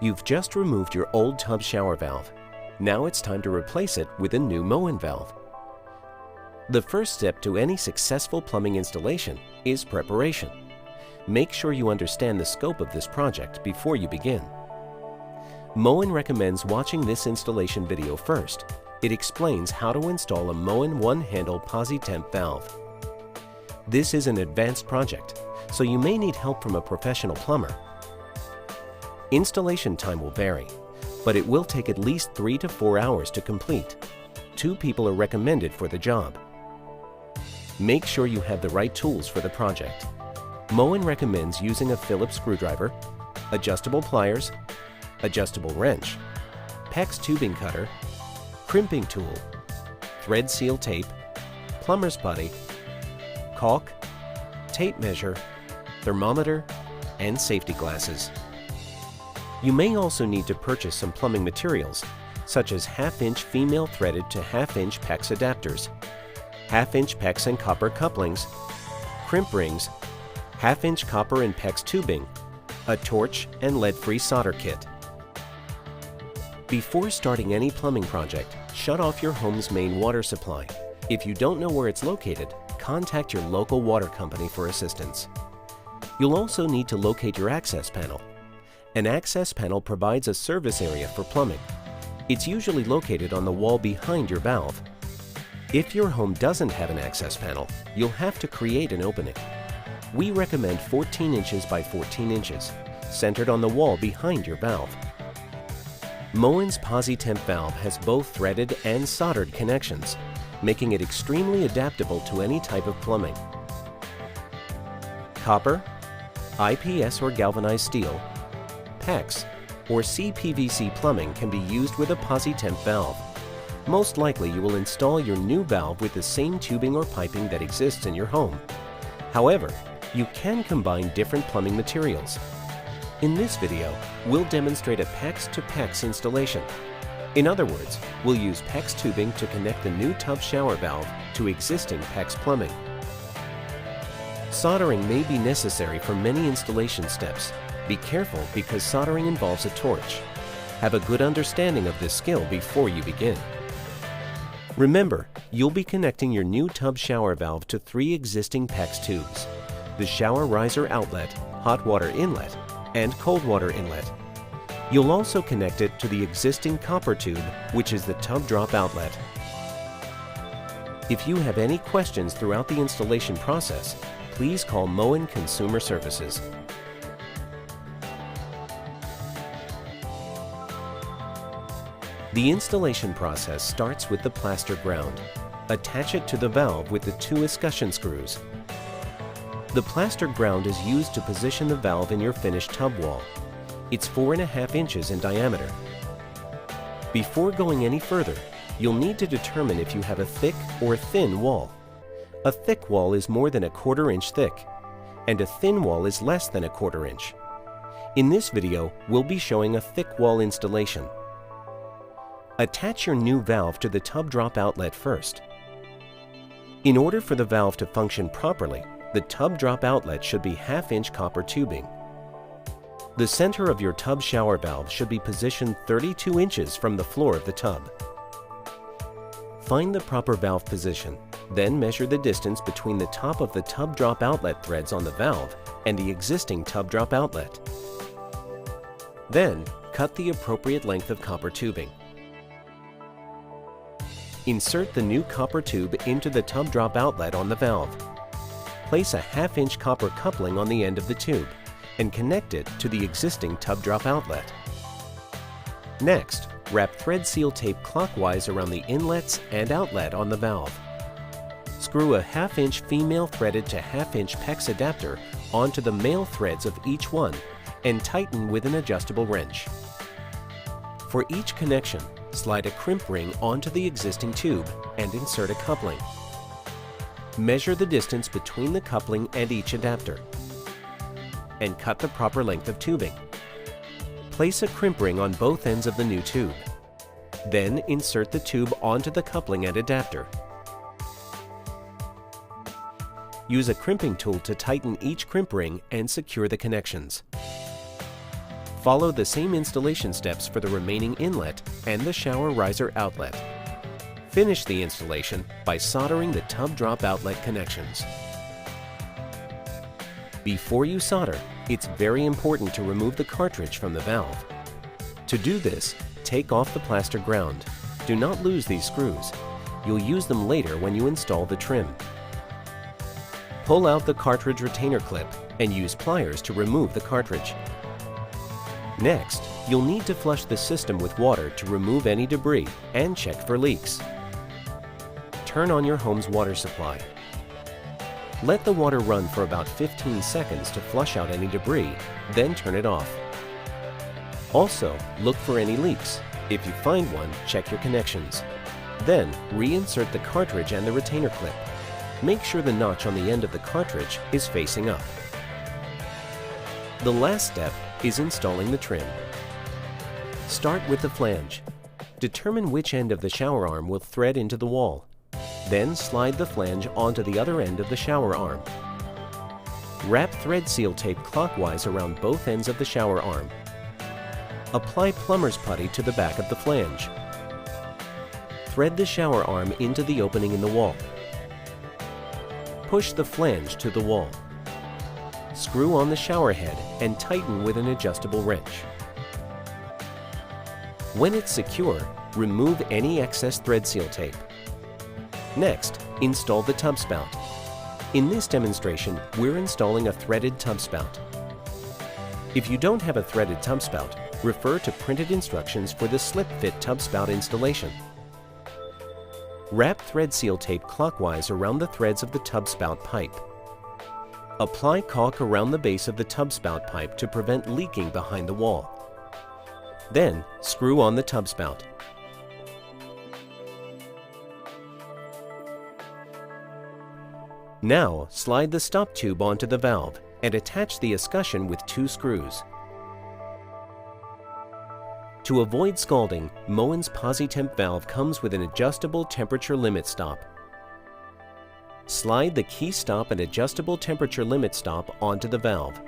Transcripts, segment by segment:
You've just removed your old tub shower valve. Now it's time to replace it with a new Moen valve. The first step to any successful plumbing installation is preparation. Make sure you understand the scope of this project before you begin. Moen recommends watching this installation video first. It explains how to install a Moen one-handle Posi-Temp valve. This is an advanced project, so you may need help from a professional plumber. Installation time will vary, but it will take at least 3 to 4 hours to complete. 2 people are recommended for the job. Make sure you have the right tools for the project. Moen recommends using a Phillips screwdriver, adjustable pliers, adjustable wrench, PEX tubing cutter, crimping tool, thread seal tape, plumber's putty, caulk, tape measure, thermometer, and safety glasses. You may also need to purchase some plumbing materials, such as half-inch female threaded to half-inch PEX adapters, half-inch PEX and copper couplings, crimp rings, half-inch copper and PEX tubing, a torch, and lead-free solder kit. Before starting any plumbing project, shut off your home's main water supply. If you don't know where it's located, contact your local water company for assistance. You'll also need to locate your access panel. An access panel provides a service area for plumbing. It's usually located on the wall behind your valve. If your home doesn't have an access panel, you'll have to create an opening. We recommend 14 inches by 14 inches, centered on the wall behind your valve. Moen's Posi-Temp valve has both threaded and soldered connections, making it extremely adaptable to any type of plumbing. Copper, IPS or galvanized steel, PEX, or CPVC plumbing can be used with a Posi-Temp valve. Most likely you will install your new valve with the same tubing or piping that exists in your home. However, you can combine different plumbing materials. In this video, we'll demonstrate a PEX to PEX installation. In other words, we'll use PEX tubing to connect the new tub shower valve to existing PEX plumbing. Soldering may be necessary for many installation steps. Be careful because soldering involves a torch. Have a good understanding of this skill before you begin. Remember, you'll be connecting your new tub shower valve to 3 existing PEX tubes: the shower riser outlet, hot water inlet, and cold water inlet. You'll also connect it to the existing copper tube, which is the tub drop outlet. If you have any questions throughout the installation process, please call Moen Consumer Services. The installation process starts with the plaster ground. Attach it to the valve with the 2 escutcheon screws. The plaster ground is used to position the valve in your finished tub wall. It's 4.5 inches in diameter. Before going any further, you'll need to determine if you have a thick or thin wall. A thick wall is more than 1/4 inch thick, and a thin wall is less than 1/4 inch. In this video, we'll be showing a thick wall installation. Attach your new valve to the tub drop outlet first. In order for the valve to function properly, the tub drop outlet should be half-inch copper tubing. The center of your tub shower valve should be positioned 32 inches from the floor of the tub. Find the proper valve position, then measure the distance between the top of the tub drop outlet threads on the valve and the existing tub drop outlet. Then, cut the appropriate length of copper tubing. Insert the new copper tube into the tub drop outlet on the valve. Place a half-inch copper coupling on the end of the tube and connect it to the existing tub drop outlet. Next, wrap thread seal tape clockwise around the inlets and outlet on the valve. Screw a half-inch female threaded to half-inch PEX adapter onto the male threads of each one and tighten with an adjustable wrench. For each connection, slide a crimp ring onto the existing tube and insert a coupling. Measure the distance between the coupling and each adapter and cut the proper length of tubing. Place a crimp ring on both ends of the new tube. Then insert the tube onto the coupling and adapter. Use a crimping tool to tighten each crimp ring and secure the connections. Follow the same installation steps for the remaining inlet and the shower riser outlet. Finish the installation by soldering the tub drop outlet connections. Before you solder, it's very important to remove the cartridge from the valve. To do this, take off the plaster ground. Do not lose these screws. You'll use them later when you install the trim. Pull out the cartridge retainer clip and use pliers to remove the cartridge. Next, you'll need to flush the system with water to remove any debris and check for leaks. Turn on your home's water supply. Let the water run for about 15 seconds to flush out any debris, then turn it off. Also, look for any leaks. If you find one, check your connections. Then, reinsert the cartridge and the retainer clip. Make sure the notch on the end of the cartridge is facing up. The last step is installing the trim. Start with the flange. Determine which end of the shower arm will thread into the wall. Then slide the flange onto the other end of the shower arm. Wrap thread seal tape clockwise around both ends of the shower arm. Apply plumber's putty to the back of the flange. Thread the shower arm into the opening in the wall. Push the flange to the wall. Screw on the shower head and tighten with an adjustable wrench. When it's secure, remove any excess thread seal tape. Next, install the tub spout. In this demonstration, we're installing a threaded tub spout. If you don't have a threaded tub spout, refer to printed instructions for the slip-fit tub spout installation. Wrap thread seal tape clockwise around the threads of the tub spout pipe. Apply caulk around the base of the tub spout pipe to prevent leaking behind the wall. Then, screw on the tub spout. Now, slide the stop tube onto the valve and attach the escutcheon with 2 screws. To avoid scalding, Moen's Posi-Temp valve comes with an adjustable temperature limit stop. Slide the key stop and adjustable temperature limit stop onto the valve.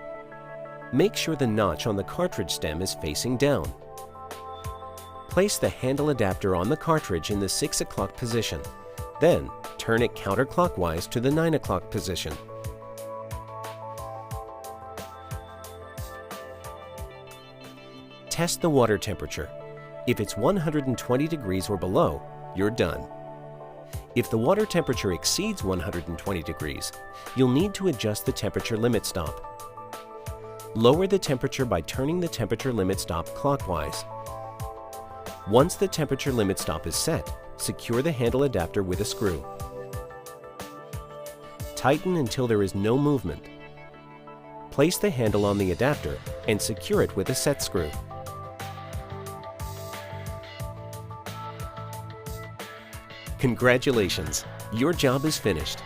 Make sure the notch on the cartridge stem is facing down. Place the handle adapter on the cartridge in the 6 o'clock position. Then, turn it counterclockwise to the 9 o'clock position. Test the water temperature. If it's 120 degrees or below, you're done. If the water temperature exceeds 120 degrees, you'll need to adjust the temperature limit stop. Lower the temperature by turning the temperature limit stop clockwise. Once the temperature limit stop is set, secure the handle adapter with a screw. Tighten until there is no movement. Place the handle on the adapter and secure it with a set screw. Congratulations! Your job is finished.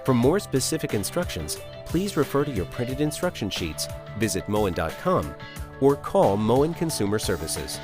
For more specific instructions, please refer to your printed instruction sheets, visit Moen.com, or call Moen Consumer Services.